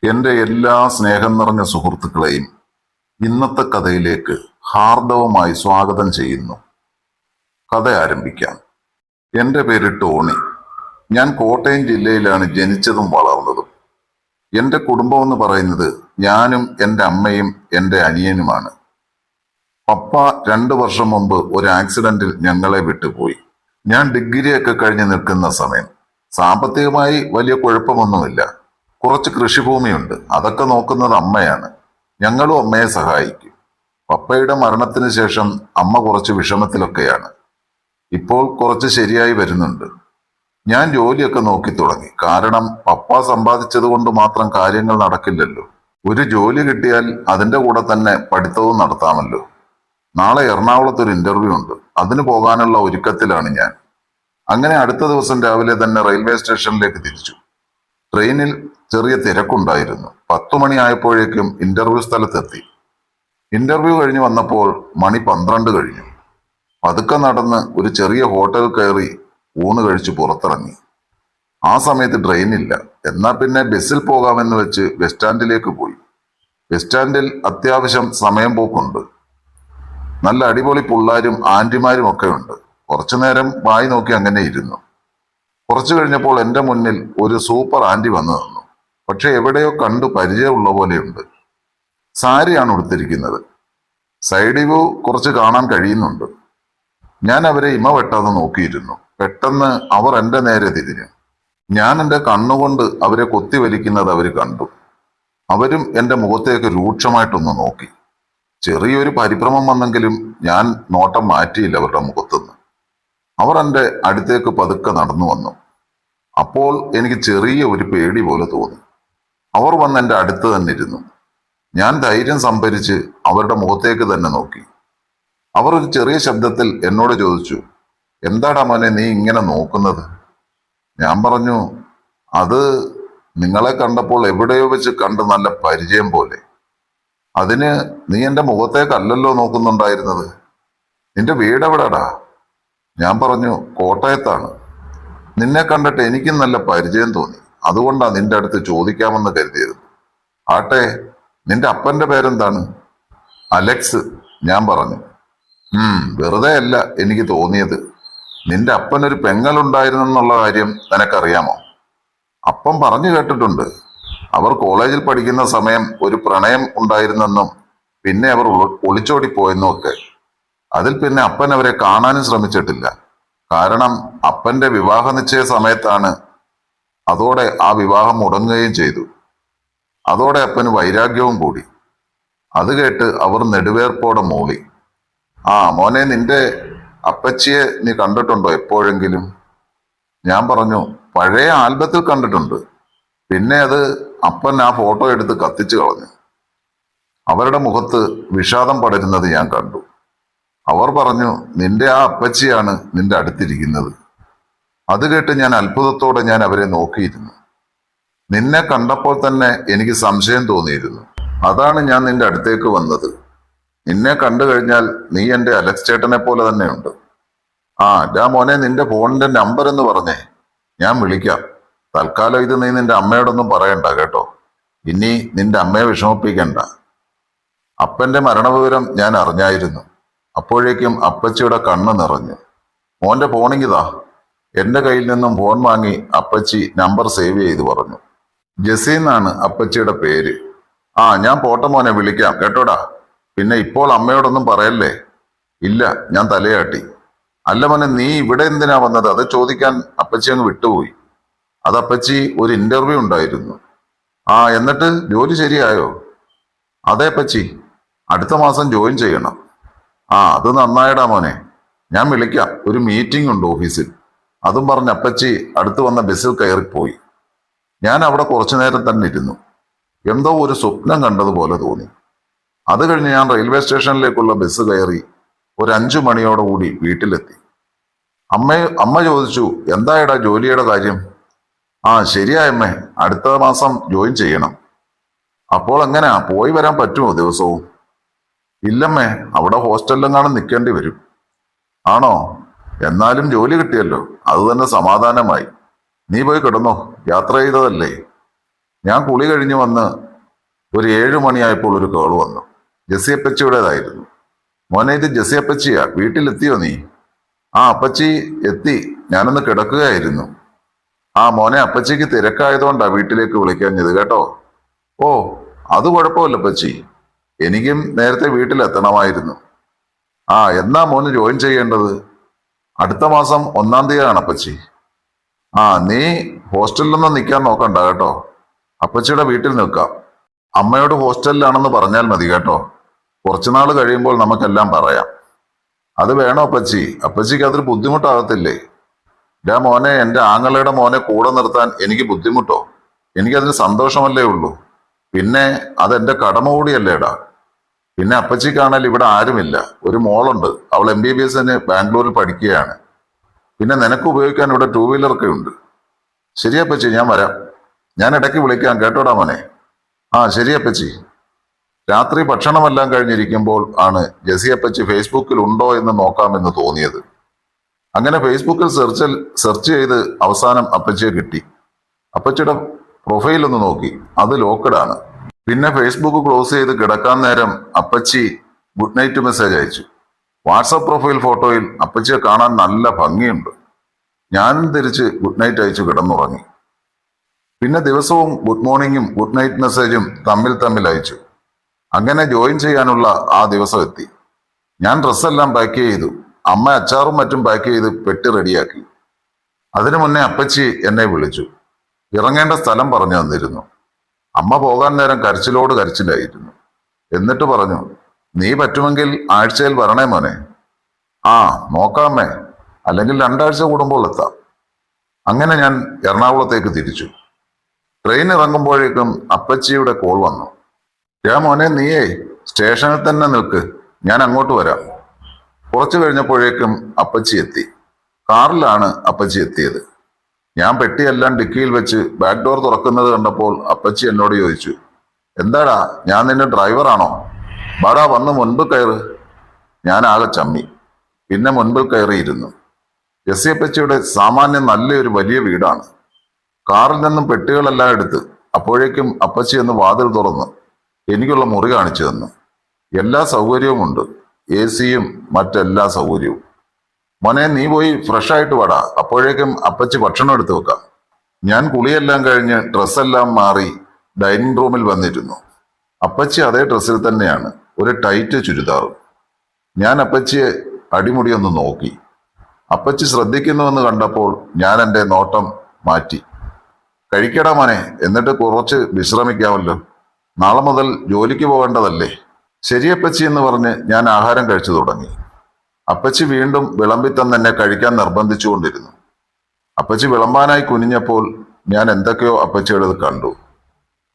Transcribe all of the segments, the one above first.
എൻ്റെ എല്ലാ സ്നേഹം നിറഞ്ഞ സുഹൃത്തുക്കളെയും ഇന്നത്തെ കഥയിലേക്ക് ഹാർദവമായി സ്വാഗതം ചെയ്യുന്നു. കഥ ആരംഭിക്കാം. എൻ്റെ പേര് ടോണി. ഞാൻ കോട്ടയം ജില്ലയിലാണ് ജനിച്ചതും വളർന്നതും. എൻ്റെ കുടുംബം എന്ന് പറയുന്നത് ഞാനും എൻ്റെ അമ്മയും എൻ്റെ അനിയനുമാണ്. പപ്പ 2 വർഷം മുമ്പ് ഒരു ആക്സിഡന്റിൽ ഞങ്ങളെ വിട്ടുപോയി. ഞാൻ ഡിഗ്രിയൊക്കെ കഴിഞ്ഞ് നിൽക്കുന്ന സമയം. സാമ്പത്തികമായി വലിയ കുഴപ്പമൊന്നുമില്ല. കുറച്ച് കൃഷിഭൂമിയുണ്ട്. അതൊക്കെ നോക്കുന്നത് അമ്മയാണ്. ഞങ്ങളും അമ്മയെ സഹായിക്കും. പപ്പയുടെ മരണത്തിന് ശേഷം അമ്മ കുറച്ച് വിഷമത്തിലൊക്കെയാണ്. ഇപ്പോൾ കുറച്ച് ശരിയായി വരുന്നുണ്ട്. ഞാൻ ജോലിയൊക്കെ നോക്കി തുടങ്ങി. കാരണം പപ്പ സമ്പാദിച്ചത് കൊണ്ട് മാത്രം കാര്യങ്ങൾ നടക്കില്ലല്ലോ. ഒരു ജോലി കിട്ടിയാൽ അതിന്റെ കൂടെ തന്നെ പഠിത്തവും നടത്താമല്ലോ. നാളെ എറണാകുളത്ത് ഒരു ഇന്റർവ്യൂ ഉണ്ട്. അതിന് പോകാനുള്ള ഒരുക്കത്തിലാണ് ഞാൻ. അങ്ങനെ അടുത്ത ദിവസം രാവിലെ തന്നെ റെയിൽവേ സ്റ്റേഷനിലേക്ക് തിരിച്ചു. ട്രെയിനിൽ ചെറിയ തിരക്കുണ്ടായിരുന്നു. 10 മണിയായപ്പോഴേക്കും ഇന്റർവ്യൂ സ്ഥലത്തെത്തി. ഇന്റർവ്യൂ കഴിഞ്ഞ് വന്നപ്പോൾ മണി 12 കഴിഞ്ഞു. പതുക്കെ നടന്ന് ഒരു ചെറിയ ഹോട്ടൽ കയറി ഊണ് കഴിച്ച് പുറത്തിറങ്ങി. ആ സമയത്ത് ട്രെയിനില്ല. എന്നാ പിന്നെ ബസ്സിൽ പോകാമെന്ന് വെച്ച് ബസ് സ്റ്റാൻഡിലേക്ക് പോയി. ബസ് സ്റ്റാൻഡിൽ അത്യാവശ്യം സമയം പോക്കുണ്ട്. നല്ല അടിപൊളി പിള്ളാരും ആന്റിമാരും ഒക്കെ ഉണ്ട്. കുറച്ചു നേരം വായി നോക്കി അങ്ങനെ ഇരുന്നു. കുറച്ചു കഴിഞ്ഞപ്പോൾ എൻ്റെ മുന്നിൽ ഒരു സൂപ്പർ ആന്റി വന്നു നിന്നു. പക്ഷെ എവിടെയോ കണ്ടു പരിചയമുള്ള പോലെയുണ്ട്. സാരിയാണ് ഉടുത്തിരിക്കുന്നത്. സൈഡ് വ്യൂ കുറച്ച് കാണാൻ കഴിയുന്നുണ്ട്. ഞാൻ അവരെ ഇമ വെട്ടാതെ നോക്കിയിരുന്നു. പെട്ടെന്ന് അവർ എൻ്റെ നേരെ തിരിഞ്ഞു. ഞാൻ എൻ്റെ കണ്ണുകൊണ്ട് അവരെ കൊത്തിവലിക്കുന്നത് അവർ കണ്ടു. അവരും എൻ്റെ മുഖത്തേക്ക് രൂക്ഷമായിട്ടൊന്ന് നോക്കി. ചെറിയൊരു പരിഭ്രമം വന്നെങ്കിലും ഞാൻ നോട്ടം മാറ്റിയില്ല അവരുടെ മുഖത്തുനിന്ന്. അവർ എൻ്റെ അടുത്തേക്ക് പതുക്കെ നടന്നു വന്നു. അപ്പോൾ എനിക്ക് ചെറിയ ഒരു പേടി പോലെ തോന്നി. അവർ വന്ന് എൻ്റെ അടുത്ത് തന്നെ ഇരുന്നു. ഞാൻ ധൈര്യം സംഭരിച്ച് അവരുടെ മുഖത്തേക്ക് തന്നെ നോക്കി. അവർ ഒരു ചെറിയ ശബ്ദത്തിൽ എന്നോട് ചോദിച്ചു, "എന്താടാ മോനെ നീ ഇങ്ങനെ നോക്കുന്നത്?" ഞാൻ പറഞ്ഞു, "അത് നിങ്ങളെ കണ്ടപ്പോൾ എവിടെയോ വെച്ച് കണ്ട് നല്ല പരിചയം പോലെ." "അതിന് നീ എൻ്റെ മുഖത്തേക്കല്ലല്ലോ നോക്കുന്നുണ്ടായിരുന്നത്. നിന്റെ വീട് എവിടെടാ?" ഞാൻ പറഞ്ഞു, "കോട്ടയത്താണ്." "നിന്നെ കണ്ടിട്ട് എനിക്കും നല്ല പരിചയം തോന്നി. അതുകൊണ്ടാ നിന്റെ അടുത്ത് ചോദിക്കാമെന്ന് കരുതിയത്." "ആട്ടെ, നിന്റെ അപ്പന്റെ പേരെന്താണ്?" "അലക്സ്." ഞാൻ പറഞ്ഞു. വെറുതെ അല്ല എനിക്ക് തോന്നിയത്. നിന്റെ അപ്പനൊരു പെങ്ങളുണ്ടായിരുന്നെന്നുള്ള കാര്യം നിനക്കറിയാമോ?" "അപ്പം പറഞ്ഞു കേട്ടിട്ടുണ്ട്. അവർ കോളേജിൽ പഠിക്കുന്ന സമയം ഒരു പ്രണയം ഉണ്ടായിരുന്നെന്നും പിന്നെ അവർ ഒളിച്ചോടിപ്പോയെന്നും ഒക്കെ. അതിൽ പിന്നെ അപ്പൻ അവരെ കാണാനും ശ്രമിച്ചിട്ടില്ല. കാരണം അപ്പന്റെ വിവാഹ നിശ്ചയ സമയത്താണ്. അതോടെ ആ വിവാഹം മുടങ്ങുകയും ചെയ്തു. അതോടെ അപ്പന് വൈരാഗ്യവും കൂടി." അത് കേട്ട് അവർ നെടുവേർപ്പോടെ മൂളി. "ആ മോനെ, നിന്റെ അപ്പച്ചിയെ നീ കണ്ടിട്ടുണ്ടോ എപ്പോഴെങ്കിലും?" ഞാൻ പറഞ്ഞു, "പഴയ ആൽബത്തിൽ കണ്ടിട്ടുണ്ട്. പിന്നെ അത് അപ്പൻ ആ ഫോട്ടോ എടുത്ത് കത്തിച്ചു കളഞ്ഞു." അവരുടെ മുഖത്ത് വിഷാദം പടരുന്നത് ഞാൻ കണ്ടു. അവർ പറഞ്ഞു, "നിന്റെ ആ അപ്പച്ചിയാണ് നിന്റെ അടുത്തിരിക്കുന്നത്." അത് കേട്ട് ഞാൻ അത്ഭുതത്തോടെ ഞാൻ അവരെ നോക്കിയിരുന്നു. "നിന്നെ കണ്ടപ്പോൾ തന്നെ എനിക്ക് സംശയം തോന്നിയിരുന്നു. അതാണ് ഞാൻ നിന്റെ അടുത്തേക്ക് വന്നത്. നിന്നെ കണ്ടു കഴിഞ്ഞാൽ നീ എൻ്റെ അലക്സ് ചേട്ടനെ പോലെ തന്നെയുണ്ട്." "ആ മോനെ, നിന്റെ ഫോണിന്റെ നമ്പർ എന്ന് പറഞ്ഞേ. ഞാൻ വിളിക്കാം. തൽക്കാലം ഇത് നീ നിന്റെ അമ്മയോടൊന്നും പറയണ്ട കേട്ടോ. ഇനി നിന്റെ അമ്മയെ വിഷമിപ്പിക്കണ്ട." അപ്പന്റെ മരണവിവരം ഞാൻ അറിഞ്ഞായിരുന്നു. അപ്പോഴേക്കും അപ്പച്ചിയുടെ കണ്ണ് നിറഞ്ഞു. "മോന്റെ ഫോണിങ്ങിതാ." എന്റെ കയ്യിൽ നിന്നും ഫോൺ വാങ്ങി അപ്പച്ചി നമ്പർ സേവ് ചെയ്ത് പറഞ്ഞു. ജെസ്സി എന്നാണ് അപ്പച്ചിയുടെ പേര്. "ആ ഞാൻ പോട്ടെ മോനെ, വിളിക്കാം കേട്ടോടാ. പിന്നെ ഇപ്പോൾ അമ്മയോടൊന്നും പറയല്ലേ." "ഇല്ല." ഞാൻ തലയാട്ടി. "അല്ല മോനെ, നീ ഇവിടെ എന്തിനാ വന്നത്?" അത് ചോദിക്കാൻ അപ്പച്ചി അങ്ങ് വിട്ടുപോയി. "അത് അപ്പച്ചി, ഒരു ഇന്റർവ്യൂ ഉണ്ടായിരുന്നു." "ആ, എന്നിട്ട് ജോലി ശരിയായോ?" "അതെ അപ്പച്ചി, അടുത്ത മാസം ജോയിൻ ചെയ്യണം." "ആ, അത് നന്നായടാ മോനെ. ഞാൻ വിളിക്കാം. ഒരു മീറ്റിംഗ് ഉണ്ട് ഓഫീസിൽ." അതും പറഞ്ഞ് അപ്പച്ചി അടുത്ത് വന്ന ബസ്സിൽ കയറിപ്പോയി. ഞാൻ അവിടെ കുറച്ചു നേരം തന്നെ ഇരുന്നു. എന്തോ ഒരു സ്വപ്നം കണ്ടതുപോലെ തോന്നി. അത് കഴിഞ്ഞ് ഞാൻ റെയിൽവേ സ്റ്റേഷനിലേക്കുള്ള ബസ് കയറി ഒരു 5 മണിയോടുകൂടി വീട്ടിലെത്തി. അമ്മ ചോദിച്ചു, "എന്തായടാ ജോലിയുടെ കാര്യം?" "ആ ശരിയായമ്മേ, അടുത്ത മാസം ജോയിൻ ചെയ്യണം." "അപ്പോൾ എങ്ങനെയാ, പോയി വരാൻ പറ്റുമോ ദിവസവും?" "ഇല്ലമ്മേ, അവിടെ ഹോസ്റ്റലിലെങ്ങാനും നിൽക്കേണ്ടി വരും." "ആണോ? എന്നാലും ജോലി കിട്ടിയല്ലോ, അത് തന്നെ സമാധാനമായി. നീ പോയി കിടന്നോ, യാത്ര ചെയ്തതല്ലേ." ഞാൻ കുളി കഴിഞ്ഞ് വന്ന് ഒരു 7 മണിയായപ്പോൾ ഒരു കേൾ വന്നു. ജെസ്സി അപ്പച്ചിയുടേതായിരുന്നു. മോനെ, ഇത് ജെസ്സി അപ്പച്ചിയാ, വീട്ടിലെത്തിയോ നീ? ആ അപ്പച്ചി എത്തി, ഞാനൊന്ന് കിടക്കുകയായിരുന്നു. ആ മോനെ, അപ്പച്ചിക്ക് തിരക്കായതുകൊണ്ടാ വീട്ടിലേക്ക് വിളിക്കാഞ്ഞത് കേട്ടോ. ഓ, അത് കുഴപ്പമില്ല അപ്പച്ചി, എനിക്കും നേരത്തെ വീട്ടിലെത്തണമായിരുന്നു. ആ, എന്നാ മോന് ജോയിൻ ചെയ്യേണ്ടത്? അടുത്ത മാസം 1-ാം തീയതിയാണ് അപ്പച്ചി. ആ, നീ ഹോസ്റ്റലിലൊന്നും നിൽക്കാൻ നോക്കണ്ട കേട്ടോ, അപ്പച്ചിയുടെ വീട്ടിൽ നിൽക്കാം. അമ്മയോട് ഹോസ്റ്റലിലാണെന്ന് പറഞ്ഞാൽ മതി കേട്ടോ. കുറച്ചുനാൾ കഴിയുമ്പോൾ നമുക്കെല്ലാം പറയാം. അത് വേണോ അപ്പച്ചി? അപ്പച്ചിക്ക് അതൊരു ബുദ്ധിമുട്ടാകത്തില്ലേ? മോനെ, എൻ്റെ ആങ്ങളയുടെ മോനെ കൂടെ നിർത്താൻ എനിക്ക് ബുദ്ധിമുട്ടോ? എനിക്കതിന് സന്തോഷമല്ലേ ഉള്ളൂ. പിന്നെ അതെന്റെ കടമ കൂടിയല്ലേടാ. പിന്നെ അപ്പച്ചിക്കാണേൽ ഇവിടെ ആരുമില്ല, ഒരു മോളുണ്ട്, അവൾ MBBS ബാംഗ്ലൂരിൽ പഠിക്കുകയാണ്. പിന്നെ നിനക്ക് ഉപയോഗിക്കാൻ ഇവിടെ 2 വീലറൊക്കെ ഉണ്ട്. ശരി അപ്പച്ചി, ഞാൻ വരാം. ഞാൻ ഇടയ്ക്ക് വിളിക്കാം കേട്ടോടാ മോനെ. ആ ശരി അപ്പച്ചി. രാത്രി ഭക്ഷണമെല്ലാം കഴിഞ്ഞിരിക്കുമ്പോൾ ആണ് ജെസ്സി അപ്പച്ചി ഫേസ്ബുക്കിൽ ഉണ്ടോ എന്ന് നോക്കാമെന്ന് തോന്നിയത്. അങ്ങനെ ഫേസ്ബുക്കിൽ സെർച്ച് ചെയ്ത് അവസാനം അപ്പച്ചിയെ കിട്ടി. അപ്പച്ചിയുടെ പ്രൊഫൈൽ ഒന്ന് നോക്കി, അത് ലോക്കഡാണ്. പിന്നെ ഫേസ്ബുക്ക് ക്ലോസ് ചെയ്ത് കിടക്കാൻ നേരം അപ്പച്ചി ഗുഡ് നൈറ്റ് മെസ്സേജ് അയച്ചു. വാട്സപ്പ് പ്രൊഫൈൽ ഫോട്ടോയിൽ അപ്പച്ചിയെ കാണാൻ നല്ല ഭംഗിയുണ്ട്. ഞാനും തിരിച്ച് ഗുഡ് നൈറ്റ് അയച്ചു കിടന്നുറങ്ങി. പിന്നെ ദിവസവും ഗുഡ് മോർണിംഗും ഗുഡ് നൈറ്റ് മെസ്സേജും തമ്മിൽ അയച്ചു. അങ്ങനെ ജോയിൻ ചെയ്യാനുള്ള ആ ദിവസം എത്തി. ഞാൻ ഡ്രസ്സെല്ലാം പാക്ക് ചെയ്തു. അമ്മ അച്ചാറും മറ്റും പാക്ക് ചെയ്ത് പെട്ടി റെഡിയാക്കി. അതിനു മുന്നേ അപ്പച്ചി എന്നെ വിളിച്ചു. ഇറങ്ങേണ്ട സ്ഥലം പറഞ്ഞു തന്നിരുന്നു. അമ്മ പോകാൻ നേരം കരച്ചിലോട് കരച്ചിലായിരുന്നു. എന്നിട്ട് പറഞ്ഞു, നീ പറ്റുമെങ്കിൽ ആഴ്ചയിൽ വരണേ മോനെ. ആ നോക്കാമേ, അല്ലെങ്കിൽ 2 ആഴ്ച കൂടുമ്പോൾ എത്താം. അങ്ങനെ ഞാൻ എറണാകുളത്തേക്ക് തിരിച്ചു. ട്രെയിൻ ഇറങ്ങുമ്പോഴേക്കും അപ്പച്ചിയുടെ കോൾ വന്നു. മോനെ, നീയേ സ്റ്റേഷനിൽ തന്നെ നിൽക്ക്, ഞാൻ അങ്ങോട്ട് വരാം. കുറച്ചു കഴിഞ്ഞപ്പോഴേക്കും അപ്പച്ചി എത്തി. കാറിലാണ് അപ്പച്ചി എത്തിയത്. ഞാൻ പെട്ടിയെല്ലാം ഡിക്കിയിൽ വെച്ച് ബാക്ക് ഡോർ തുറക്കുന്നത് കണ്ടപ്പോൾ അപ്പച്ചി എന്നോട് ചോദിച്ചു, എന്താടാ, ഞാൻ നിന്റെ ഡ്രൈവറാണോ? ബാടാ, വന്ന് മുൻപ് കയറ്. ഞാൻ ആകെ ചമ്മി. പിന്നെ മുൻപിൽ കയറിയിരുന്നു. ജെസ്സി അപ്പച്ചിയുടെ സാമാന്യം നല്ലൊരു വലിയ വീടാണ്. കാറിൽ നിന്നും പെട്ടികളെല്ലാം എടുത്ത് അപ്പോഴേക്കും അപ്പച്ചി എന്ന് വാതിൽ തുറന്ന് എനിക്കുള്ള മുറി കാണിച്ചു തന്നു. എല്ലാ സൗകര്യവുമുണ്ട്, AC-യും മറ്റെല്ലാ സൗകര്യവും. മോനെ, നീ പോയി ഫ്രഷ് ആയിട്ട് വാടാ, അപ്പോഴേക്കും അപ്പച്ചി ഭക്ഷണം എടുത്തു വെക്കാം. ഞാൻ കുളിയെല്ലാം കഴിഞ്ഞ് ഡ്രസ്സെല്ലാം മാറി ഡൈനിങ് റൂമിൽ വന്നിരുന്നു. അപ്പച്ചി അതേ ഡ്രസ്സിൽ തന്നെയാണ്, ഒരു ടൈറ്റ് ചുരിദാറും. ഞാൻ അപ്പച്ചിയെ അടിമുടിയൊന്ന് നോക്കി. അപ്പച്ചി ശ്രദ്ധിക്കുന്നുവെന്ന് കണ്ടപ്പോൾ ഞാൻ എൻ്റെ നോട്ടം മാറ്റി. കഴിക്കടാ മോനെ, എന്നിട്ട് കുറച്ച് വിശ്രമിക്കാമല്ലോ, നാളെ മുതൽ ജോലിക്ക് പോകേണ്ടതല്ലേ. ശരിയപ്പച്ചി എന്ന് പറഞ്ഞ് ഞാൻ ആഹാരം കഴിച്ചു തുടങ്ങി. അപ്പച്ചി വീണ്ടും വിളമ്പി തന്നെ എന്നെ കഴിക്കാൻ നിർബന്ധിച്ചുകൊണ്ടിരുന്നു. അപ്പച്ചി വിളമ്പാനായി കുനിഞ്ഞപ്പോൾ ഞാൻ എന്തൊക്കെയോ അപ്പച്ചിയുടേത് കണ്ടു.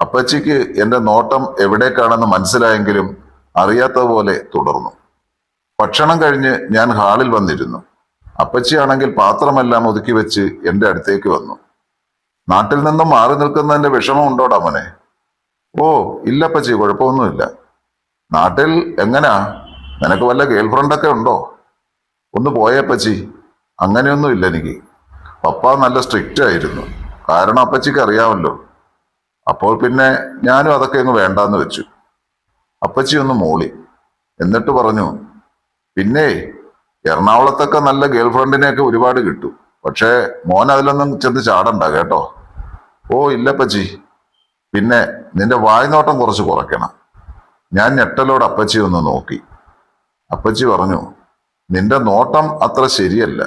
അപ്പച്ചിക്ക് എന്റെ നോട്ടം എവിടേക്കാണെന്ന് മനസ്സിലായെങ്കിലും അറിയാത്തതുപോലെ തുടർന്നു. ഭക്ഷണം കഴിഞ്ഞ് ഞാൻ ഹാളിൽ വന്നിരുന്നു. അപ്പച്ചിയാണെങ്കിൽ പാത്രമെല്ലാം ഒതുക്കി വെച്ച് എന്റെ അടുത്തേക്ക് വന്നു. നാട്ടിൽ നിന്നും മാറി നിൽക്കുന്നതിന്റെ വിഷമം ഉണ്ടോടാ മോനെ? ഓ ഇല്ലപ്പച്ചി, കുഴപ്പമൊന്നുമില്ല. നാട്ടിൽ എങ്ങനാ, നിനക്ക് വല്ല ഗേൾഫ്രണ്ടൊക്കെ ഉണ്ടോ? ഒന്ന് പോയപ്പച്ചി. അങ്ങനെയൊന്നും ഇല്ല എനിക്ക്. പപ്പ നല്ല സ്ട്രിക്റ്റ് ആയിരുന്നു, കാരണം അപ്പച്ചിക്ക് അറിയാമല്ലോ. അപ്പോൾ പിന്നെ ഞാനും അതൊക്കെ അങ്ങ് വേണ്ടാന്ന് വെച്ചു. അപ്പച്ചി ഒന്ന് മൂളി. എന്നിട്ട് പറഞ്ഞു, പിന്നെ എറണാകുളത്തൊക്കെ നല്ല ഗേൾഫ്രണ്ടിനെയൊക്കെ ഒരുപാട് കിട്ടും, പക്ഷേ മോൻ അതിലൊന്നും ചെന്ന് ചാടണ്ട കേട്ടോ. ഓ ഇല്ലപ്പച്ചി. പിന്നെ നിന്റെ വായ്നോട്ടം കുറച്ച് കുറയ്ക്കണം. ഞാൻ ഞെട്ടലോട് അപ്പച്ചി ഒന്ന് നോക്കി. അപ്പച്ചി പറഞ്ഞു, നിന്റെ നോട്ടം അത്ര ശരിയല്ല.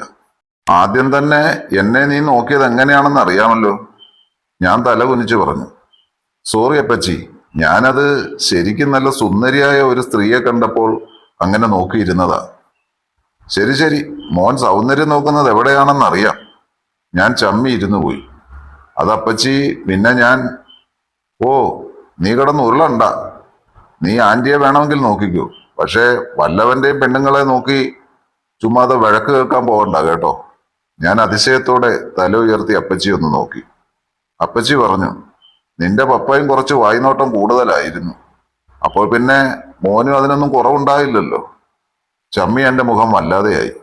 ആദ്യം തന്നെ എന്നെ നീ നോക്കിയത് എങ്ങനെയാണെന്ന് അറിയാമല്ലോ. ഞാൻ തല കുനിച്ചു പറഞ്ഞു, സോറി അപ്പച്ചി, ഞാനത് ശരിക്കും നല്ല സുന്ദരിയായ ഒരു സ്ത്രീയെ കണ്ടപ്പോൾ അങ്ങനെ നോക്കിയിരുന്നതാ. ശരി ശരി, മോൻ സൗന്ദര്യം നോക്കുന്നത് എവിടെയാണെന്നറിയാം. ഞാൻ ചമ്മി ഇരുന്നു പോയി. അതപ്പച്ചി, പിന്നെ ഞാൻ ഓ നീ കിടന്ന് ഉരുളണ്ട. നീ ആന്റിയെ വേണമെങ്കിൽ നോക്കിക്കോ, പക്ഷേ വല്ലവന്റെയും പെണ്ണുങ്ങളെ നോക്കി ചുമ്മാതെ വഴക്ക് കേൾക്കാൻ പോകണ്ട കേട്ടോ. ഞാൻ അതിശയത്തോടെ തല ഉയർത്തി അപ്പച്ചി ഒന്ന് നോക്കി. അപ്പച്ചി പറഞ്ഞു, നിന്റെ പപ്പയും കുറച്ച് വായ്നോട്ടം കൂടുതലായിരുന്നു. അപ്പോൾ പിന്നെ മോനും അതിനൊന്നും കുറവുണ്ടായില്ലല്ലോ. ചമ്മി എൻ്റെ മുഖം വല്ലാതെയായി.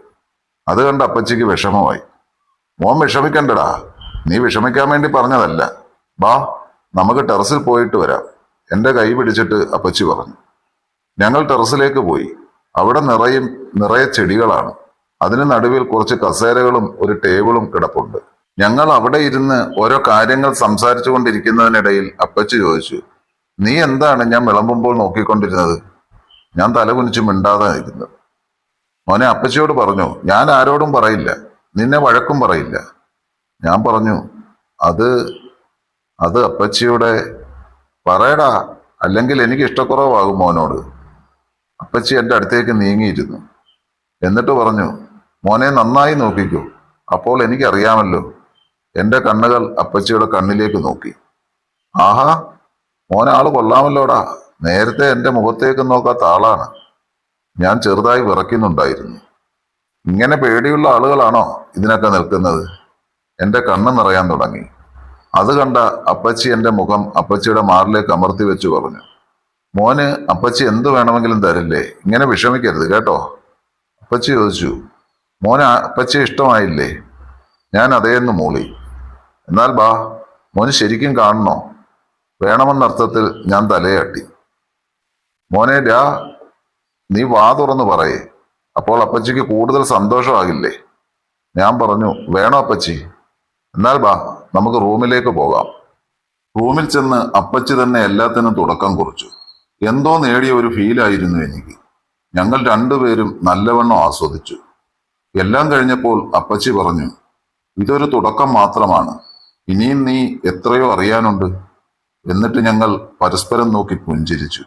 അത് കണ്ട് അപ്പച്ചിക്ക് വിഷമമായി. മോൻ വിഷമിക്കണ്ടടാ, നീ വിഷമിക്കാൻ വേണ്ടി പറഞ്ഞതല്ല. ബാ, നമുക്ക് ടെറസിൽ പോയിട്ട് വരാം. എന്റെ കൈ പിടിച്ചിട്ട് അപ്പച്ചി പറഞ്ഞു. ഞങ്ങൾ ടെറസിലേക്ക് പോയി. അവിടെ നിറയെ ചെടികളാണ്. അതിന് നടുവിൽ കുറച്ച് കസേരകളും ഒരു ടേബിളും കിടപ്പുണ്ട്. ഞങ്ങൾ അവിടെ ഇരുന്ന് ഓരോ കാര്യങ്ങൾ സംസാരിച്ചു കൊണ്ടിരിക്കുന്നതിനിടയിൽ അപ്പച്ചി ചോദിച്ചു, നീ എന്താണ് ഞാൻ വിളമ്പുമ്പോൾ നോക്കിക്കൊണ്ടിരുന്നത്? ഞാൻ തലകുനിച്ച് മിണ്ടാതെ ഇരുന്നു. മോനെ, അപ്പച്ചിയോട് പറഞ്ഞു, ഞാൻ ആരോടും പറയില്ല, നിന്നെ വഴക്കും പറയില്ല. ഞാൻ പറഞ്ഞു, അത് അത് അപ്പച്ചിയുടെ. പറയടാ, അല്ലെങ്കിൽ എനിക്ക് ഇഷ്ടക്കുറവാകും മോനോട്. അപ്പച്ചി എൻ്റെ അടുത്തേക്ക് നീങ്ങിയിരുന്നു. എന്നിട്ട് പറഞ്ഞു, മോനെ നന്നായി നോക്കിക്കൂ, അപ്പോൾ എനിക്കറിയാമല്ലോ. എൻ്റെ കണ്ണുകൾ അപ്പച്ചിയുടെ കണ്ണിലേക്ക് നോക്കി. ആഹാ, മോനാള് കൊള്ളാമല്ലോടാ. നേരത്തെ എൻ്റെ മുഖത്തേക്ക് നോക്കാത്ത ആളാണ്. ഞാൻ ചെറുതായി വിറയ്ക്കുന്നുണ്ടായിരുന്നു. ഇങ്ങനെ പേടിയുള്ള ആളുകളാണോ ഇതിനൊക്കെ നിൽക്കുന്നത്? എൻ്റെ കണ്ണ് നിറയാൻ തുടങ്ങി. അത് കണ്ട അപ്പച്ചി എൻ്റെ മുഖം അപ്പച്ചിയുടെ മാറിലേക്ക് അമർത്തി വെച്ച് പറഞ്ഞു, മോന് അപ്പച്ചി എന്ത് വേണമെങ്കിലും തരില്ലേ, ഇങ്ങനെ വിഷമിക്കരുത് കേട്ടോ. അപ്പച്ചി ചോദിച്ചു, മോന് അപ്പച്ചിയെ ഇഷ്ടമായില്ലേ? ഞാൻ അതേന്ന് മൂളി. എന്നാൽ ബാ, മോന് ശരിക്കും കാണണോ? വേണമെന്നർത്ഥത്തിൽ ഞാൻ തലയാട്ടി. മോനെ നീ വാ തുറന്ന് പറയേ, അപ്പോൾ അപ്പച്ചിക്ക് കൂടുതൽ സന്തോഷമാകില്ലേ? ഞാൻ പറഞ്ഞു, വേണോ അപ്പച്ചി? എന്നാൽ ബാ, നമുക്ക് റൂമിലേക്ക് പോകാം. റൂമിൽ ചെന്ന് അപ്പച്ചി തന്നെ എല്ലാത്തിനും തുടക്കം കുറിച്ചു. എന്തോ നേടിയ ഒരു ഫീലായിരുന്നു എനിക്ക്. ഞങ്ങൾ രണ്ടുപേരും നല്ലവണ്ണം ആസ്വദിച്ചു. എല്ലാം കഴിഞ്ഞപ്പോൾ അപ്പച്ചി പറഞ്ഞു, ഇതൊരു തുടക്കം മാത്രമാണ്, ഇനിയും നീ എത്രയോ അറിയാനുണ്ട്. എന്നിട്ട് ഞങ്ങൾ പരസ്പരം നോക്കി പുഞ്ചിരിച്ചു.